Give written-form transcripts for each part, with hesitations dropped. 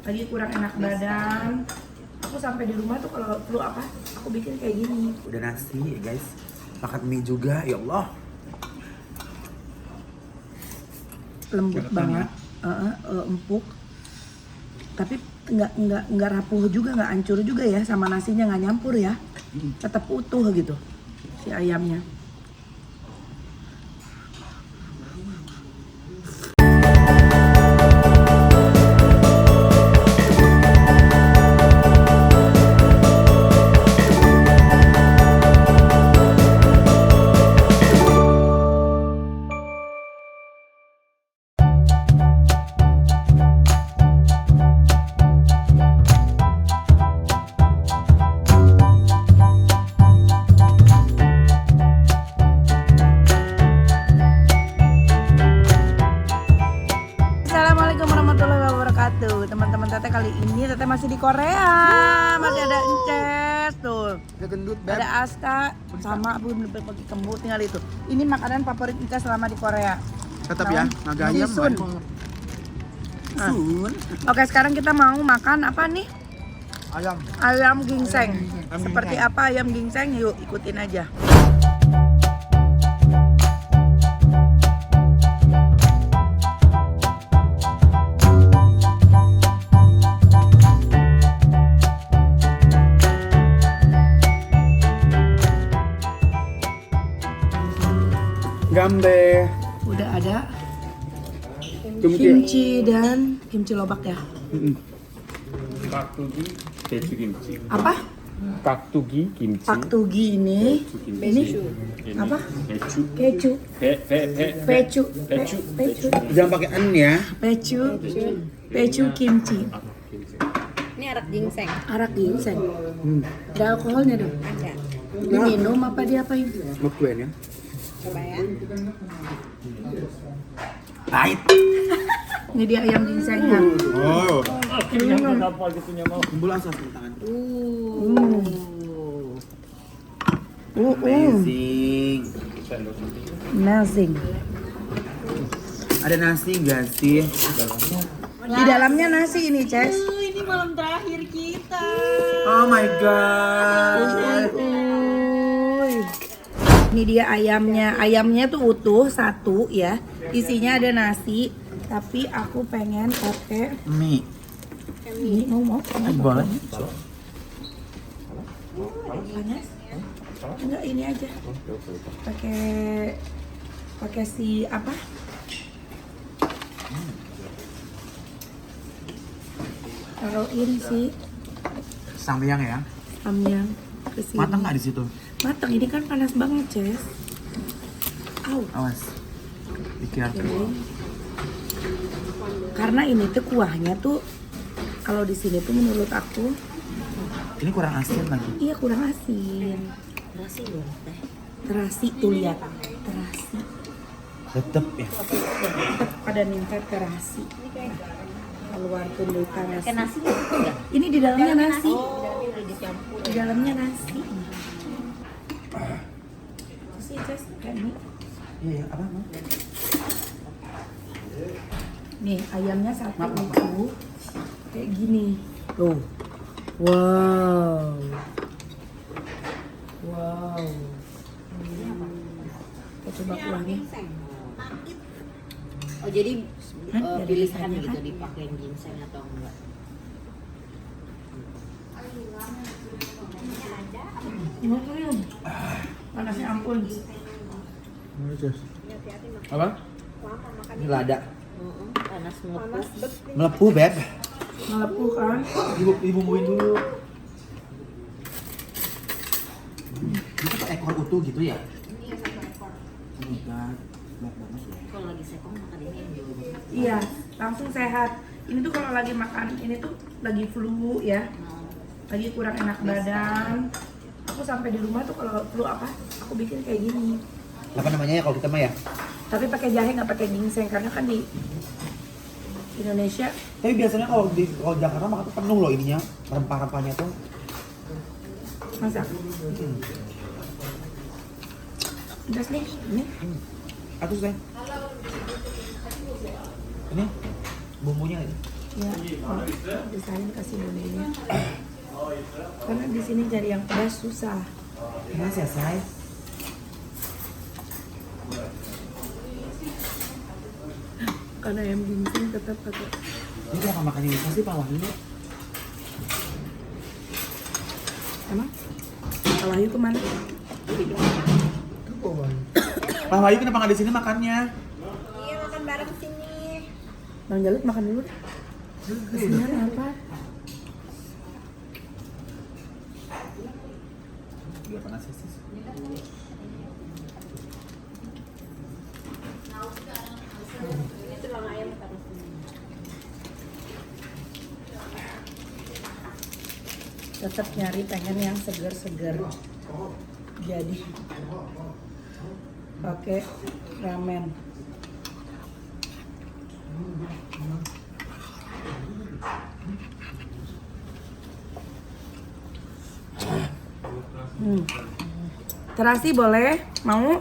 lagi kurang enak badan. Aku sampai di rumah tuh kalau flu apa, aku bikin kayak gini. Udah nasi ya guys, makan mie juga, ya Allah. Lembut banget, empuk. Tapi nggak rapuh juga, nggak hancur juga ya, sama nasinya nggak nyampur ya. Tetap utuh gitu si ayamnya. Assalamualaikum warahmatullahi wabarakatuh. Teman-teman Teteh, kali ini Teteh masih di Korea. Masih ada Ences tuh. Ada Aska sama belum pergi kembut, tinggal itu. Ini makanan favorit Ences selama di Korea. Tetap ya, naga ayam. Sun. Oke, sekarang kita mau makan apa nih? Ayam. Ayam ginseng. Seperti apa ayam ginseng? Yuk ikutin aja. Gambe. Udah ada kimchi dan kimchi lobak ya. 깍두기 배추김치. Apa? 깍두기 김치. Paktugi ini. Ini apa? 배추. Kecu. Pecu. 배추. Pecu. Jangan pakai an ya. Pecu. Pecu kimchi. Ini arak ginseng. Arak ginseng. Ada alkoholnya dong. Ada. Diminum apa diapain? Smoke ya. Coba ya. Pahit. Ini dia ayam ginsengnya. Oh. Akhirnya kenapa gitunya mau? Kumpul asal tangan. Amazing. Amazing. Ada nasi nggak sih? Di dalamnya nasi ini, Ces. Ini malam terakhir kita. Oh my god. Uy. Ini dia ayamnya. Ayamnya tuh utuh satu ya. Isinya ada nasi. Tapi aku pengen pakai Mie. ini mau Boleh. panas? Enggak, ini aja. Pakai si apa? Taruhin si Samyang ya. samyang ke sini. Matang nggak di situ? Matang, ini kan panas banget, Ces. Au. Awas. Dikira. Karena ini tuh kuahnya tuh kalau di sini tuh menurut aku Ini kurang asin lagi. iya kurang asin. Nasi loh teh. Terasi tuh lihat. Terasi. Tetep ya. Tetap pada minta terasi. Keluar tuh dari terasi. Kayak nasi enggak? Ini di dalamnya nasi. Oh, udah dicampur. Di dalamnya nasi. Sih, Ces, kayak ini. Iya, apa? Nih, ayamnya satu itu kayak gini. Tuh. Wow. Wow. Kita coba kuahnya. Oh, jadi Hah? Dari pilihan rasanya gitu kan? dipakein ginseng atau enggak? Panasnya ampun. Apa? Ini lada. Panas melepuh. Melepuh, Beb. Melepuh kan? Dibumbuin dulu. Ini satu ekor utuh gitu ya? Iya, satu ekor. Oh my god. Berat banget ya. Kalau lagi sekong makan ini yang dulu. Iya, langsung sehat. Ini tuh kalau lagi makan, ini tuh lagi flu ya. Lagi kurang enak badan. Aku sampai di rumah tuh kalau flu apa, aku bikin kayak gini. Apa namanya ya kalau kita mah ya? Tapi pakai jahe nggak pakai ginseng karena kan di Indonesia. Tapi biasanya kalau di Jakarta makan tuh penuh loh ininya, rempah-rempahnya tuh. Masa? Gas nih, ini. Atus deh. Ini bumbunya ini. Ya, desain kasih bumbunya. Karena di sini cari yang pedas susah. Mas ya, say. Karena ayam ginseng tetap pakai. Ini dia akan makan ini pasti Pak Wahyu. Emang? Pak Wahyu kemana? Pak Wahyu kenapa nggak di sini makannya? Iya, makan bareng sini. Bang Jalut makan dulu deh. Kesinian apa? Gak panas sih. Itu lang ayam taruh sini. Tetap nyari pengen yang seger-seger. Jadi pakai ramen. Terasi boleh? Mau?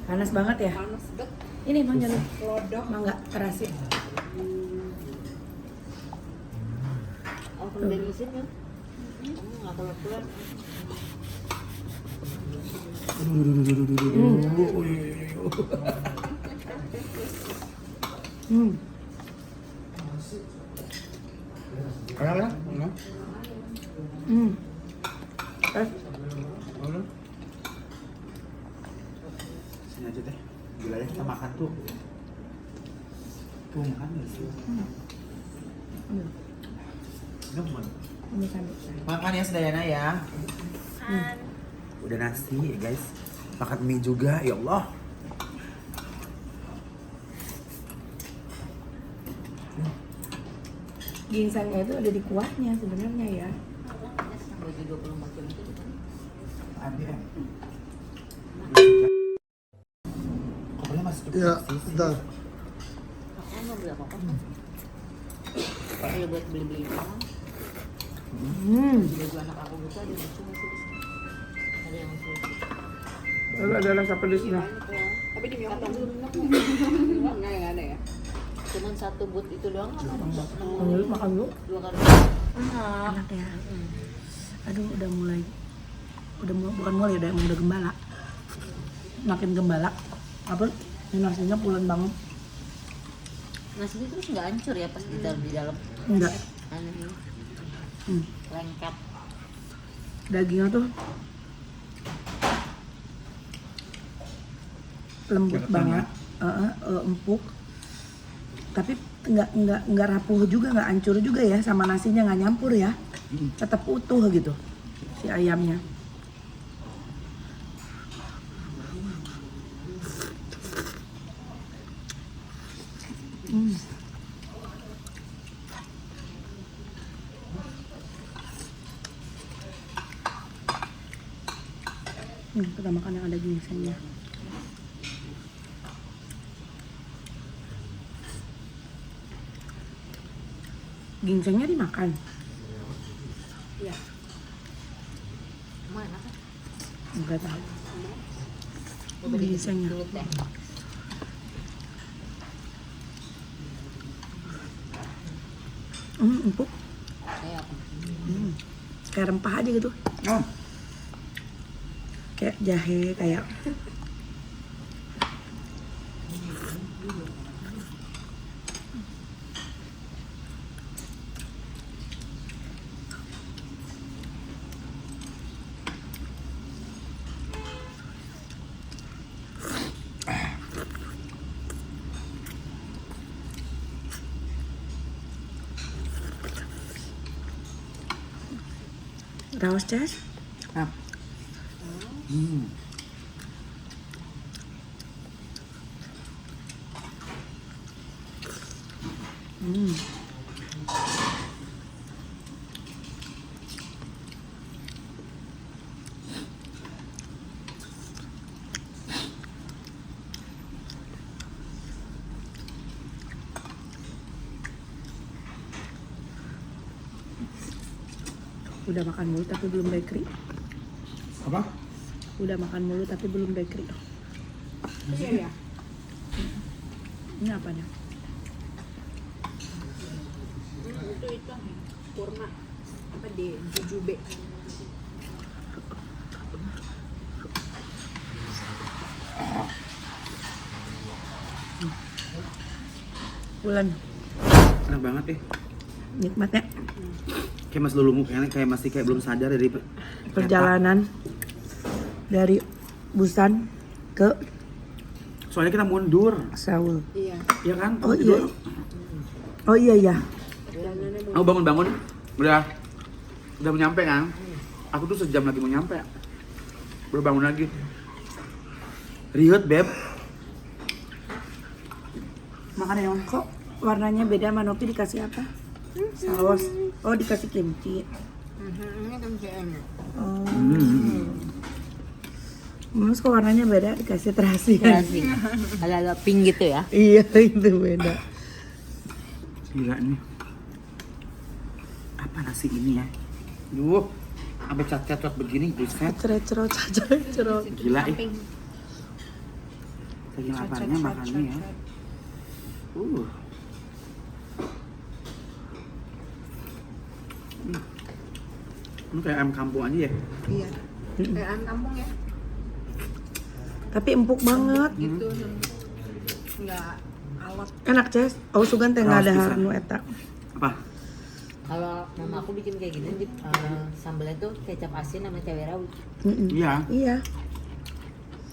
Panas banget ya? Panas bet. Ini Bang Jalut. Mangga terasi. Oh, kalau dari sini kan. Kamu nggak keluar. Ada? Sini aja deh. Gila ya kita makan tuh. Tuh makan nggak sih? Ini mana? Ini sambal. Makan ya Sedayana ya. Udah nasi ya guys. Makan mie juga ya Allah. Ginsengnya itu ada di kuahnya sebenarnya ya. Bagi 24 jam itu kan. Ada ya. Kopernya masih cukup Ya, sih. bentar. Aku nggak beli apa-apa. Kalau buat beli-beli doang. Baju anak aku gitu ada lucu nggak sih di sini? Ada yang lucu. Lalu ada rasa pedesnya. Tapi di kantong nggak ada ya. Cuman satu but itu doang apa? Bang Jalut makan dulu. 2 kali. Enak ya. Aduh bukan mulai udah gembala. Makin gembala. Apa? Ini nasinya pulen banget. Nasi itu terus nggak hancur ya pas di dalam. Enggak. Aneh ini. Lengkap. Dagingnya tuh lembut Enak banget, empuk. Tapi nggak rapuh juga, nggak hancur juga ya, sama nasinya nggak nyampur ya. Tetap utuh gitu si ayamnya. Kita makan yang ada ginsengnya. Ginsengnya dimakan. Iya. Mana kan? Enggak tahu. Ginsengnya. Dulu teh. Empuk. Kayak apa? Kayak rempah aja gitu. Oh, Kayak jahe, kayak raos Cas. Udah makan mulu tapi belum bakery. Apa? Udah makan mulu tapi belum bakery. Iya ya. Ini apanya? Itu kurma apa di jujube. Bulan Enak banget nih. nikmatnya Kayak mas lulu kayak masih kayak belum sadar dari perjalanan dari Busan ke Soalnya kita mundur, Seoul. Iya. ya kan? Oh iya. Oh iya ya. Aku bangun-bangun, udah mau nyampe kan? Aku tuh sejam lagi mau nyampe. Baru bangun lagi. Riut, Beb. Makan ya, Kok warnanya beda? Manopi dikasih apa? Saus. Oh dikasih kimchi. Ini kan enak. Oh. Mas kok warnanya beda dikasih terasi. Terasi. Agak pink gitu ya. Iya itu beda. Gila nih. Apa nasi ini ya? Duh, sampai cat-cat begini, buset. Cerot. Gila Saking laparnya makannya ya. Ini kayak ayam kampung aja ya? Iya. Kayak ayam kampung ya. Tapi empuk banget. Gitu. Enggak alot. Enak Ces. Oh sugan teh nggak ada Raos pisan. harnu eta. Apa? Kalau mama aku bikin kayak gini, sambalnya tuh kecap asin sama cabai rawit, Iya, Iya.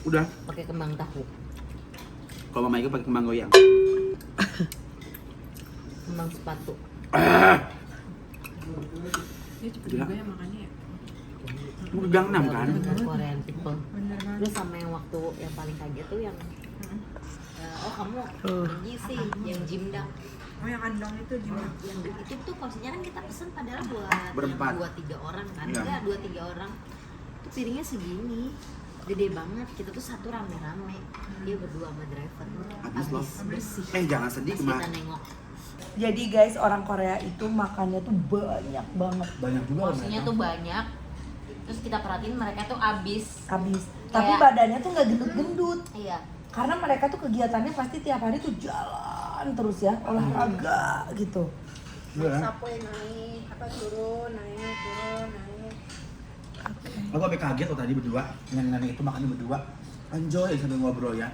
udah. pakai kembang tahu, Kalau mama itu pakai kembang goyang. kembang sepatu. Dia cepet Gila. juga ya makannya ya. Mau ke Gangnam kan? Korean people. Bener banget. Terus sama yang waktu yang paling kaget tuh yang oh kamu pergi sih yang jimdak. Oh yang kandang itu gimana? Yang itu tuh porsinya kan kita pesen padahal buat Berempat. yang 2-3 orang kan. Iya. Enggak, 2-3 orang. Itu piringnya segini. Gede banget. Kita tuh satu rame-rame. Dia berdua sama driver. Habis loh. Bersih. Jangan sedih Pas kemar. kita nengok. Jadi guys orang Korea itu makannya tuh banyak banget. Banyak juga Porsinya tuh banyak. Terus kita perhatiin mereka tuh abis. Habis. Tapi Kayak- badannya tuh nggak gendut-gendut. Iya. Karena mereka tuh kegiatannya pasti tiap hari tuh jalan terus ya, olahraga gitu. Iya. Sapoy naik, apa turun, naik. Aku sampai kaget tadi berdua. Nenek itu makannya berdua. Enjoy sambil ngobrol ya.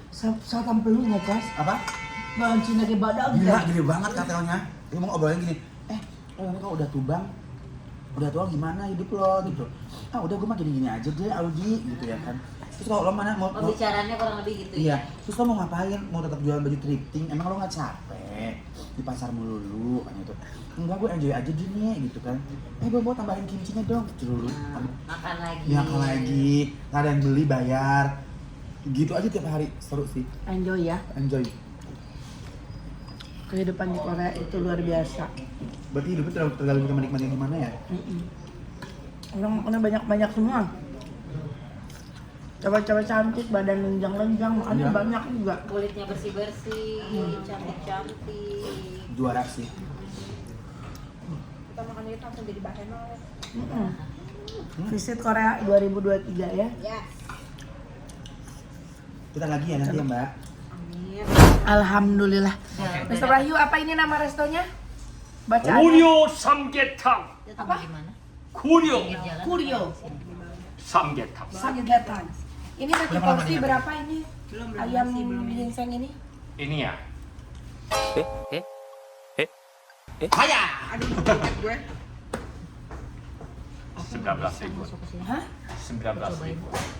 Saya tampilnya Ces. Apa? Bahan Cina ke badak Gila, gede banget katelnya. Dia mau ngobrolin gini. Kau udah tubang, udah tua gimana hidup lo gitu. Udah gue mah gini-gini aja deh, Audi gitu ya kan. Terus kalau lo mana mau Pembicaranya kurang lebih gitu iya, ya. terus lo mau ngapain? Mau tetap jualan baju thrifting? Emang lo nggak capek di pasar melulu kan itu? Enggak, gue enjoy aja gini gitu kan. Gue mau tambahin kimchinya dong, dulu. Makan lagi. Ya makan lagi, nggak ada yang beli bayar. Gitu aja tiap hari, seru sih. Enjoy ya. Enjoy. Kehidupan di Korea itu luar biasa. Berarti hidupnya tergantung kita menikmati gimana ya? Orang makannya banyak-banyak semua. Cewek-cewek cantik, badan lenjang-lenjang, makannya Iya. banyak juga. Kulitnya bersih-bersih, cantik-cantik. Juara sih. Kita makan itu langsung jadi bahan banget. Visit Korea 2023 ya. Ya. Kita lagi ya nanti ya Mbak. Amin. Alhamdulillah. Mr. Wahyu, apa ini nama restonya? Bacaannya? 고려 삼계탕. Apa? Gimana? 고려 Kurio. 삼계탕. Samgyetang. Ini satu Berapa porsi namanya? berapa ini? Belum Ayam nasi, belum ini. ginseng ini? ini ya. Kaya. Aduh, tiket gue. 19.000. Hah? 19.000.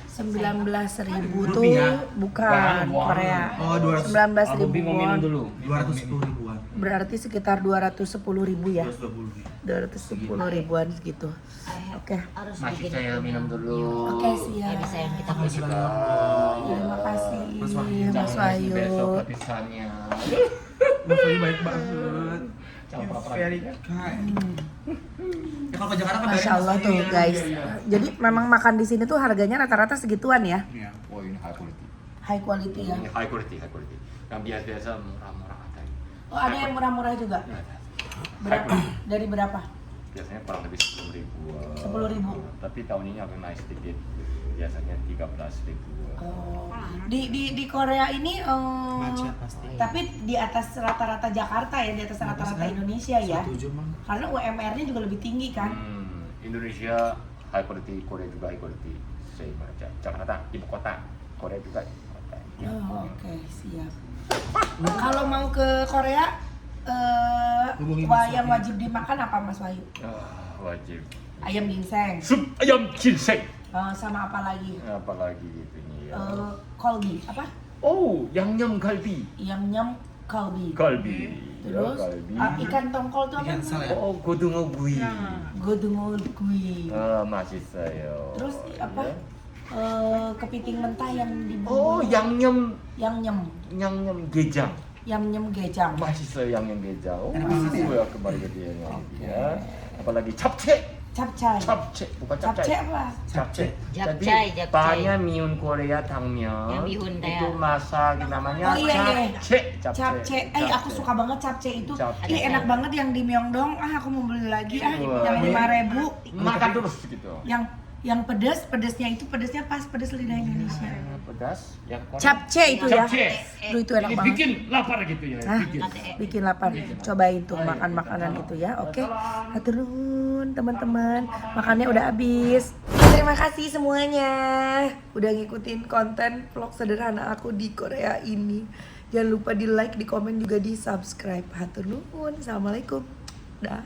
19.000 tuh Rupiah? bukan Wah. Korea. Oh, 200. 19.000 Aku bingung minum won. dulu. 210 ribuan. Berarti sekitar 210.000 ya. 220 ribu. 210 ribuan segitu. Oke. Harus Masih bikin saya minum dulu. Oke, Ya siap. bisa yang kita Masih punya. Terima kasih Mas Wahyu. Mas Jangan Wahyu. besok kepisahannya. Mas Wahyu baik banget. Jangan apa-apa. Ya kalau ke Jakarta kan Masya Allah tuh guys. Jadi memang makan di sini tuh harganya rata-rata segituan ya. Iya. Oh ini high quality. High quality ya. Ini high quality, high quality. Yang biasa-biasa murah-murah ada. Oh ada yang murah-murah juga. High Berapa? quality. Dari berapa? biasanya kurang lebih 10.000. 10.000. Tapi tahun ini agak naik sedikit. Biasanya 13.000. Oh. Di Korea ini Macet pasti. tapi di atas rata-rata Jakarta ya, di atas rata-rata Indonesia ya. Setuju, Mang. Karena UMR-nya juga lebih tinggi kan. Indonesia high quality, Korea juga high quality. Sama aja. Jakarta ibu kota, Korea juga ibu kota. Oh, oke, siap. Kalau mau ke Korea Hubungi Mas yang Wahyu. wajib dimakan apa Mas Wahyu? Wajib. Ayam ginseng. Sup ayam ginseng. Sama apa lagi? Apalagi gitu nih ya. Kolbi, apa? Oh, yang galbi. Yam kalbi. Galbi. Terus Ya, galbi. ikan tongkol tuh apa? Ikan sel ya? Oh, godongogui. Godongol kui. Masih saya. Terus apa? Kepiting mentah yang dibumbu. Oh, yang nyem gejang. Yam gejang. Masih saya yang gejang. Oh, Enak banget ya? ya kembali ke dia ya. Apalagi capcay. Capcay. Capcay, bukan Capcay capcay. apa? Capcay. Japcay, Jadi japcay. banyak miyun Korea tangmyeon. Yang bihun teh. Itu masak namanya Oh, iya. capcay. Capcay. Aku suka banget capcay itu. Capcay. Ini enak banget yang di Myeongdong. Aku mau beli lagi Wah. yang 5.000. Makan terus gitu. Yang pedesnya itu pedesnya pas pedes lidah Indonesia. Pedas, yang Korea. Capcay itu ya. Capcay. Aduh, itu enak Ini banget. bikin lapar gitu ya. Hah? Bikin. Bikin lapar. Cobain tuh makan makanan itu ya. Oke. Haturun teman-teman. Makannya udah habis. Terima kasih semuanya udah ngikutin konten vlog sederhana aku di Korea ini. Jangan lupa di like, di komen juga di subscribe. Hatur nuhun. Assalamualaikum. Dah.